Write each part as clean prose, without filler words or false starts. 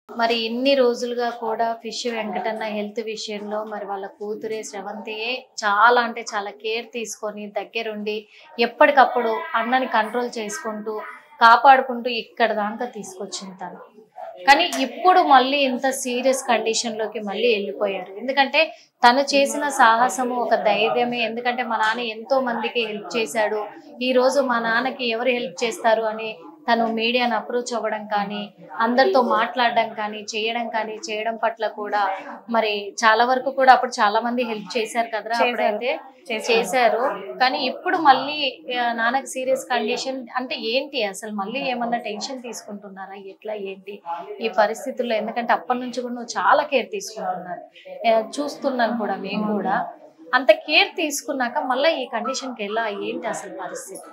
మరి ఇన్ని రోజులుగా కూడా ఫిష్ వెంకటన్న హెల్త్ విషయంలో మరి వాళ్ళ కూతురే శ్రవంతియే చాలా అంటే చాలా కేర్ తీసుకొని దగ్గరుండి ఎప్పటికప్పుడు అన్నని కంట్రోల్ చేసుకుంటూ కాపాడుకుంటూ ఇక్కడ దాకా తీసుకొచ్చింది తను. కానీ ఇప్పుడు మళ్ళీ ఇంత సీరియస్ కండిషన్లోకి మళ్ళీ వెళ్ళిపోయారు. ఎందుకంటే తను చేసిన సాహసము ఒక ధైర్యమే. ఎందుకంటే మా నాన్న ఎంతో మందికి హెల్ప్ చేశాడు, ఈ రోజు మా నాన్నకి ఎవరు హెల్ప్ చేస్తారు అని తను మీడియాను అప్రోచ్ అవ్వడం కానీ, అందరితో మాట్లాడడం కానీ, చేయడం పట్ల కూడా మరి చాలా వరకు కూడా అప్పుడు చాలా మంది హెల్ప్ చేశారు కదరా, అప్పుడైతే చేశారు. కానీ ఇప్పుడు మళ్ళీ నాన్నకి సీరియస్ కండిషన్ అంటే ఏంటి అసలు, మళ్ళీ ఏమన్నా టెన్షన్ తీసుకుంటున్నారా, ఎట్లా ఏంటి ఈ పరిస్థితుల్లో? ఎందుకంటే అప్పటి నుంచి కూడా నువ్వు చాలా కేర్ తీసుకుంటున్నారు, చూస్తున్నాను కూడా మేము కూడా. అంత కేర్ తీసుకున్నాక మళ్ళీ ఈ కండిషన్కి ఎలా ఏంటి అసలు పరిస్థితి?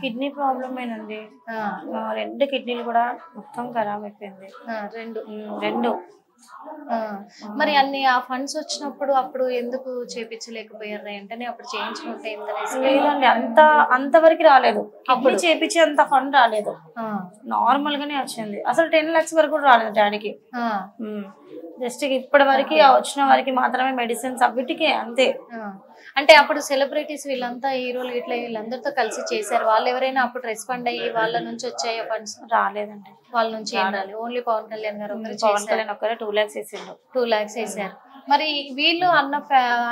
కిడ్నీ ప్రాబ్లమేనండి. 2 కిడ్నీలు కూడా మొత్తం ఖరాబ్ అయిపోయింది. రెండు. మరి అన్ని ఆ ఫండ్స్ వచ్చినప్పుడు అప్పుడు ఎందుకు చేపించలేకపోయారు? వెంటనే అప్పుడు చేయించుకుంటే లేదండి, అంతవరకు రాలేదు. అప్పుడు చేపించే అంత ఫండ్ రాలేదు, నార్మల్ గానే వచ్చింది. అసలు 10 lakhs వరకు కూడా రాలేదు డాడీకి. జస్ట్ ఇప్పటి వరకు వచ్చిన వారికి మాత్రమే మెడిసిన్స్ అవిటికే అంతే. అంటే అప్పుడు సెలబ్రిటీస్ వీళ్ళంతా హీరోలు ఇట్లా వీళ్ళందరితో కలిసి చేశారు, వాళ్ళు ఎవరైనా అప్పుడు రెస్పాండ్ అయ్యి వాళ్ళ నుంచి వచ్చాయో ఫండ్స్? రాలేదండి, వాళ్ళ నుంచి ఏం రాలేదు. ఓన్లీ పవన్ కళ్యాణ్ గారు ఒకరే 2 lakhs వేసిండు. 2 lakhs వేసారు. మరి వీళ్ళు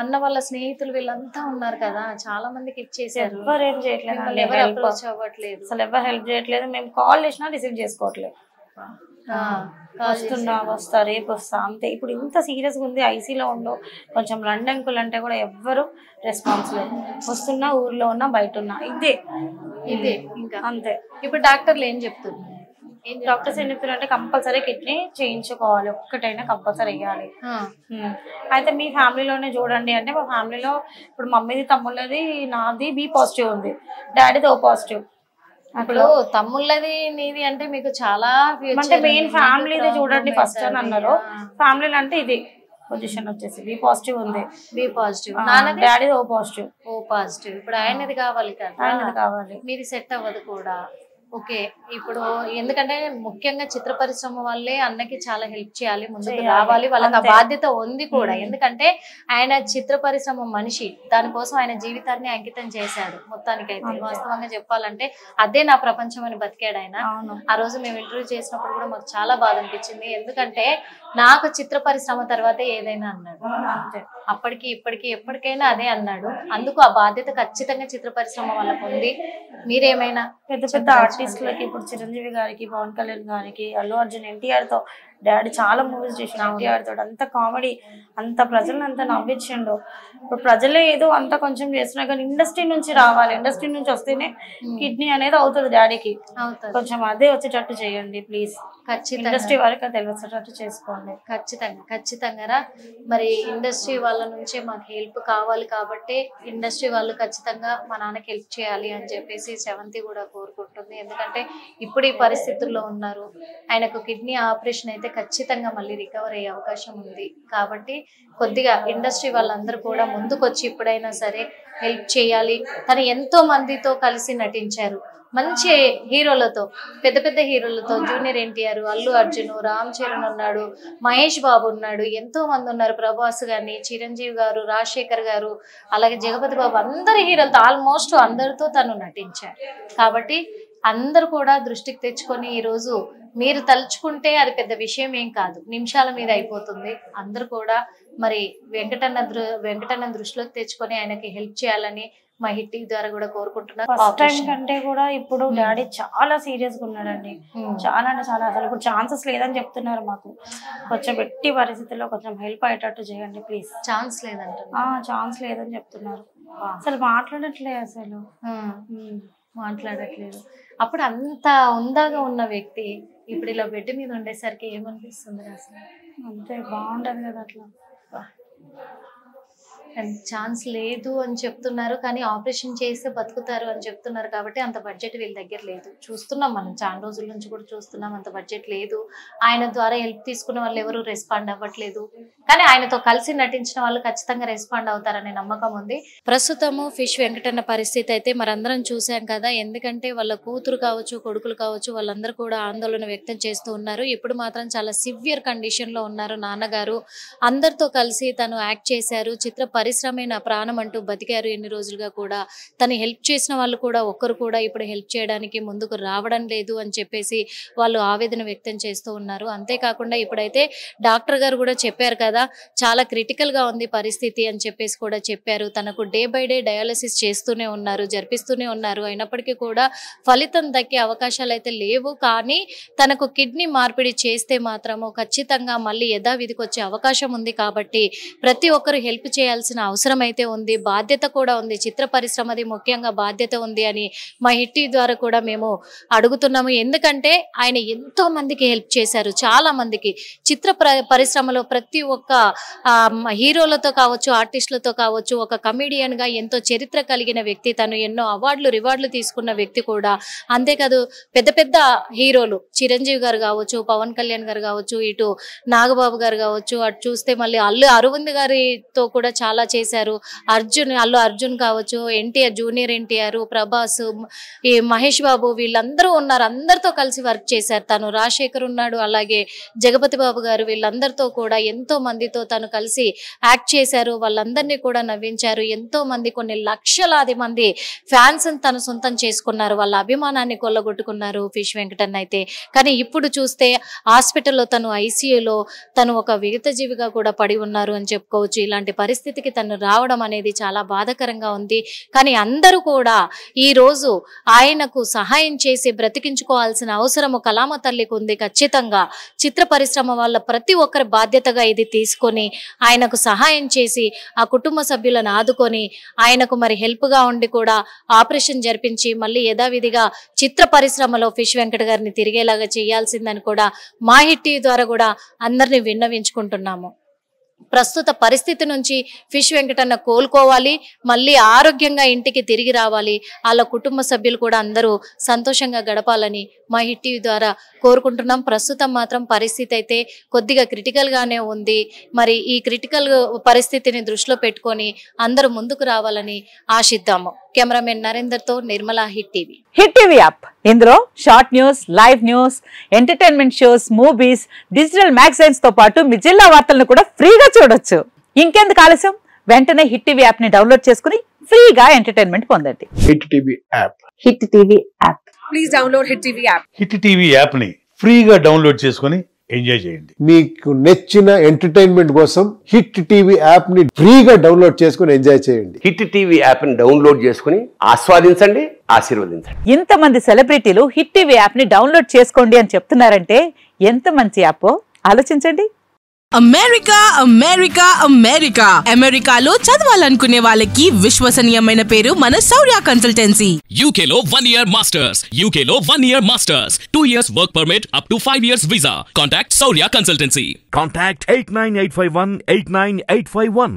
అన్న వాళ్ళ స్నేహితులు వీళ్ళంతా ఉన్నారు కదా, చాలా మందికి ఇచ్చేసారు. ఎవరు ఏం చేయట్లేదు, ఎవరు అప్రోచ్ అవ్వట్లేదు, అసలు ఎవరు హెల్ప్ చేయట్లేదు. మేము కాల్ చేసినా రిసీవ్ చేసుకోవట్లేదు. వస్తా రేపు వస్తా అంతే. ఇప్పుడు ఇంత సీరియస్ గా ఉంది, ఐసీలో ఉండవు, కొంచెం లండన్కులు అంటే కూడా ఎవ్వరు రెస్పాన్స్ లేదు. వస్తున్నా, ఊర్లో ఉన్నా, బయట ఉన్నా, ఇదే ఇంకా అంతే. ఇప్పుడు డాక్టర్లు ఏం చెప్తున్నారు? డాక్టర్స్ ఏం చెప్తున్నారు అంటే కంపల్సరీ కిడ్నీ చేయించుకోవాలి, ఒక్కటైనా కంపల్సరీ వేయాలి. అయితే మీ ఫ్యామిలీలోనే చూడండి అంటే, మా ఫ్యామిలీలో ఇప్పుడు మమ్మీది, తమ్ముళ్ళది, నాది B పాజిటివ్ ఉంది, డాడీది O పాజిటివ్. ఇప్పుడు తమ్ముళ్ళది నీది అంటే మీకు చాలా అంటే మెయిన్ ఫ్యామిలీది చూడండి ఫస్ట్ అని అన్నారు. ఫ్యామిలీలో అంటే ఇది పొజిషన్ వచ్చేసి B పాజిటివ్ ఉంది. B పాజిటివ్, డాడీది O పాజిటివ్. ఇప్పుడు ఆయనది కావాలి కదా, ఆయనది కావాలి. మీది సెట్ అవ్వదు కూడా. ఓకే, ఇప్పుడు ఎందుకంటే ముఖ్యంగా చిత్ర పరిశ్రమ వాళ్ళే అన్నకి చాలా హెల్ప్ చేయాలి, ముందుకు రావాలి, వాళ్ళకి ఆ బాధ్యత ఉంది కూడా. ఎందుకంటే ఆయన చిత్ర పరిశ్రమ మనిషి, దానికోసం ఆయన జీవితాన్ని అంకితం చేశాడు మొత్తానికైతే. వాస్తవంగా చెప్పాలంటే అదే నా ప్రపంచం అని బతికాడు ఆయన. ఆ రోజు మేము ఇంటర్వ్యూ చేసినప్పుడు కూడా మాకు చాలా బాధ అనిపించింది, ఎందుకంటే నాకు చిత్ర పరిశ్రమ తర్వాతే ఏదైనా అన్నాడు. అప్పటికి ఇప్పటికి ఎప్పటికైనా అదే అన్నాడు. అందుకు ఆ బాధ్యత ఖచ్చితంగా చిత్ర పరిశ్రమ వాళ్ళకు ఉంది. మీరేమైనా పెద్ద పెద్ద ఆర్టిస్టులకి, ఇప్పుడు చిరంజీవి గారికి, పవన్ కళ్యాణ్ గారికి, అల్లు అర్జున్, NTR తో డాడీ చాలా మూవీస్ చేసిన, NTR తోటి అంత కామెడీ, అంత ప్రజలను అంత నవ్వించిండు. ఇప్పుడు ప్రజలే ఏదో అంత కొంచెం చేస్తున్నా కానీ ఇండస్ట్రీ నుంచి రావాలి, ఇండస్ట్రీ నుంచి వస్తేనే కిడ్నీ అనేది అవుతుంది డాడీకి. కొంచెం అదే వచ్చేటట్టు చేయండి ప్లీజ్. ఇండస్ట్రీ వరకు తెలిసేటట్టు చేసుకోండి. ఖచ్చితంగా మరి ఇండస్ట్రీ వాళ్ళ నుంచే మాకు హెల్ప్ కావాలి కాబట్టి ఇండస్ట్రీ వాళ్ళు ఖచ్చితంగా మా నాన్నకి హెల్ప్ చేయాలి అని చెప్పేసి శ్రవంతి కూడా కోరుకుంటుంది. ఎందుకంటే ఇప్పుడు ఈ పరిస్థితుల్లో ఉన్నారు, ఆయనకు కిడ్నీ ఆపరేషన్ అయితే ఖచ్చితంగా మళ్ళీ రికవర్ అయ్యే అవకాశం ఉంది. కాబట్టి కొద్దిగా ఇండస్ట్రీ వాళ్ళందరూ కూడా ముందుకొచ్చి ఇప్పుడైనా సరే హెల్ప్ చేయాలి. తను ఎంతో మందితో కలిసి నటించారు, మంచి హీరోలతో, పెద్ద పెద్ద హీరోలతో, జూనియర్ NTR, అల్లు అర్జున్, రామ్ చరణ్ ఉన్నాడు, మహేష్ బాబు ఉన్నాడు, ఎంతో మంది ఉన్నారు, ప్రభాస్ గారిని, చిరంజీవి గారు, రాజశేఖర్ గారు, అలాగే జగపతి బాబు, అందరి హీరోలతో ఆల్మోస్ట్ అందరితో తను నటించారు. కాబట్టి అందరూ కూడా దృష్టికి తెచ్చుకొని ఈరోజు మీరు తలుచుకుంటే అది పెద్ద విషయం ఏం కాదు, నిమిషాల మీద అయిపోతుంది. అందరూ కూడా మరి వెంకటన్న దృష్టిలోకి తెచ్చుకొని ఆయనకి హెల్ప్ చేయాలని మా హిట్ ద్వారా కూడా కోరుకుంటున్నారు. ఫస్ట్ టైం కంటే కూడా ఇప్పుడు డాడీ చాలా సీరియస్ గా ఉన్నాడండి, చాలా అంటే చాలా. అసలు ఇప్పుడు ఛాన్సెస్ లేదని చెప్తున్నారు మాకు. కొంచెం ఎట్టి పరిస్థితుల్లో కొంచెం హెల్ప్ అయ్యేటట్టు చేయండి ప్లీజ్. ఛాన్స్ లేదంట, ఛాన్స్ లేదని చెప్తున్నారు. అసలు మాట్లాడట్లేదు. అప్పుడు అంత ఉందాగా ఉన్న వ్యక్తి ఇప్పుడు ఇలా బెడ్ మీద ఉండేసరికి ఏమనిపిస్తుంది అసలు? అంతే, బాగుంటది కదా అట్లా. ఛాన్స్ లేదు అని చెప్తున్నారు, కానీ ఆపరేషన్ చేస్తే బతుకుతారు అని చెప్తున్నారు కాబట్టి అంత బడ్జెట్ వీళ్ళ దగ్గర లేదు. చూస్తున్నాం మనం చాలా రోజుల నుంచి కూడా చూస్తున్నాం, అంత బడ్జెట్ లేదు. ఆయన ద్వారా హెల్ప్ తీసుకున్న వాళ్ళు ఎవరు రెస్పాండ్ అవ్వట్లేదు, కానీ ఆయనతో కలిసి నటించిన వాళ్ళు ఖచ్చితంగా రెస్పాండ్ అవుతారనే నమ్మకం ఉంది. ప్రస్తుతము ఫిష్ వెంకటన్న పరిస్థితి అయితే మనందరం చూసాం కదా, ఎందుకంటే వాళ్ళ కూతురు కావచ్చు, కొడుకులు కావచ్చు, వాళ్ళందరూ కూడా ఆందోళన వ్యక్తం చేస్తూ ఉన్నారు. ఇప్పుడు మాత్రం చాలా సివియర్ కండిషన్ లో ఉన్నారు నాన్నగారు. అందరితో కలిసి తను యాక్ట్ చేశారు, చిత్ర పరిశ్రమే నా ప్రాణం అంటూ బతికారు ఎన్ని రోజులుగా కూడా. తను హెల్ప్ చేసిన వాళ్ళు కూడా ఒక్కరు కూడా ఇప్పుడు హెల్ప్ చేయడానికి ముందుకు రావడం లేదు అని చెప్పేసి వాళ్ళు ఆవేదన వ్యక్తం చేస్తూ ఉన్నారు. అంతేకాకుండా ఇప్పుడైతే డాక్టర్ గారు కూడా చెప్పారు కదా, చాలా క్రిటికల్ గా ఉంది పరిస్థితి అని చెప్పేసి కూడా చెప్పారు. తనకు డే బై డే డయాలసిస్ చేస్తూనే ఉన్నారు, జరిపిస్తూనే ఉన్నారు. అయినప్పటికీ కూడా ఫలితం దక్కే అవకాశాలు అయితే లేవు, కానీ తనకు కిడ్నీ మార్పిడి చేస్తే మాత్రము ఖచ్చితంగా మళ్ళీ యథావిధికి వచ్చే అవకాశం ఉంది. కాబట్టి ప్రతి ఒక్కరు హెల్ప్ చేయాల్సిన అవసరం అయితే ఉంది, బాధ్యత కూడా ఉంది. చిత్ర పరిశ్రమది ముఖ్యంగా బాధ్యత ఉంది అని మా హిట్టి ద్వారా కూడా మేము అడుగుతున్నాము. ఎందుకంటే ఆయన ఎంతో మందికి హెల్ప్ చేశారు, చాలా మందికి. చిత్ర పరిశ్రమలో ప్రతి ఒక్క హీరోలతో కావచ్చు, ఆర్టిస్టులతో కావచ్చు, ఒక కమెడియన్ గా ఎంతో చరిత్ర కలిగిన వ్యక్తి తను. ఎన్నో రివార్డులు తీసుకున్న వ్యక్తి కూడా. అంతేకాదు పెద్ద పెద్ద హీరోలు చిరంజీవి గారు కావచ్చు, పవన్ కళ్యాణ్ గారు కావచ్చు, ఇటు నాగబాబు గారు కావచ్చు, అటు చూస్తే మళ్ళీ అల్లు అరవింద్ గారితో కూడా చాలా చేశారు. అల్లు అర్జున్ కావచ్చు, ఎన్టీఆర్, జూనియర్ ఎన్టీఆర్, ప్రభాస్, ఈ మహేష్ బాబు, వీళ్ళందరూ ఉన్నారు. అందరితో కలిసి వర్క్ చేశారు తను. రాజశేఖర్ ఉన్నాడు, అలాగే జగపతి బాబు గారు, వీళ్ళందరితో కూడా ఎంతో మందితో తను కలిసి యాక్ట్ చేశారు. వాళ్ళందరినీ కూడా నవ్వించారు. ఎంతో మంది, కొన్ని లక్షలాది మంది ఫ్యాన్స్ తను సొంతం చేసుకున్నారు, వాళ్ళ అభిమానాన్ని కొల్లగొట్టుకున్నారు ఫిష్ వెంకటన్న అయితే. కానీ ఇప్పుడు చూస్తే హాస్పిటల్లో తను ఐసీయూలో తను ఒక విగతజీవిగా కూడా పడి ఉన్నారు అని చెప్పుకోవచ్చు. ఇలాంటి పరిస్థితికి తను రావడం అనేది చాలా బాధాకరంగా ఉంది. కానీ అందరూ కూడా ఈ రోజు ఆయనకు సహాయం చేసి బ్రతికించుకోవాల్సిన అవసరము కళామ తల్లికి ఉంది. ఖచ్చితంగా చిత్ర పరిశ్రమ వాళ్ళ ప్రతి ఒక్కరి బాధ్యతగా ఇది తీసుకొని ఆయనకు సహాయం చేసి ఆ కుటుంబ సభ్యులను ఆదుకొని ఆయనకు మరి హెల్ప్ గా ఉండి కూడా ఆపరేషన్ జరిపించి మళ్ళీ యథావిధిగా చిత్ర పరిశ్రమలో ఫిష్ వెంకట గారిని తిరిగేలాగా చేయాల్సిందని కూడా మా హిట్టి ద్వారా కూడా అందరినీ విన్నవించుకుంటున్నాము. ప్రస్తుత పరిస్థితి నుంచి ఫిష్ వెంకటన్న కోలుకోవాలి, మళ్ళీ ఆరోగ్యంగా ఇంటికి తిరిగి రావాలి, వాళ్ళ కుటుంబ సభ్యులు కూడా అందరూ సంతోషంగా గడపాలని మా హిట్టి ద్వారా కోరుకుంటున్నాం. ప్రస్తుతం మాత్రం పరిస్థితి అయితే కొద్దిగా క్రిటికల్ గానే ఉంది. మరి ఈ క్రిటికల్ పరిస్థితిని దృష్టిలో పెట్టుకొని అందరూ ముందుకు రావాలని ఆశిద్దాము. కెమెరామెన్ నరేందర్ తో Nirmala, hit TV. Hit TV app, ఇందులో short news, live news, entertainment shows, movies, digital magazines తో పాటు మీ జిల్లా వార్తలను కూడా ఫ్రీగా చూడొచ్చు. ఇంకెందుకు ఆలస్యం, వెంటనే హిట్ టీవీ యాప్ ని డౌన్లోడ్ చేసుకుని ఫ్రీగా ఎంటర్టైన్మెంట్ పొందండి. Hit TV app. Hit TV app. Please download hit TV app. Hit TV app ని ఫ్రీగా డౌన్లోడ్ చేసుకుని ఎంజాయ్ చేయండి. మీకు నచ్చిన ఎంటర్టైన్మెంట్ కోసం హిట్ టీవీ యాప్ ని ఫ్రీగా డౌన్లోడ్ చేసుకుని ఎంజాయ్ చేయండి. హిట్ టీవీ యాప్ ని డౌన్లోడ్ చేసుకుని ఆస్వాదించండి, ఆశీర్వదించండి. ఇంతమంది సెలబ్రిటీలు హిట్ టీవీ యాప్ ని డౌన్లోడ్ చేసుకోండి అని చెప్తున్నారంటే ఎంత మంచి యాప్ ఆలోచించండి. అమెరికా అమెరికా అమెరికా అమెరికాలో చదవాలనుకునే వాళ్ళకి విశ్వసనీయమైన పేరు మన శౌర్య కన్సల్టెన్సీ. UK లో 1 year masters, UK లో 1 year masters, 2 years work permit up to 5 years visa. Contact Shaurya Consultancy. Contact 89851 89851.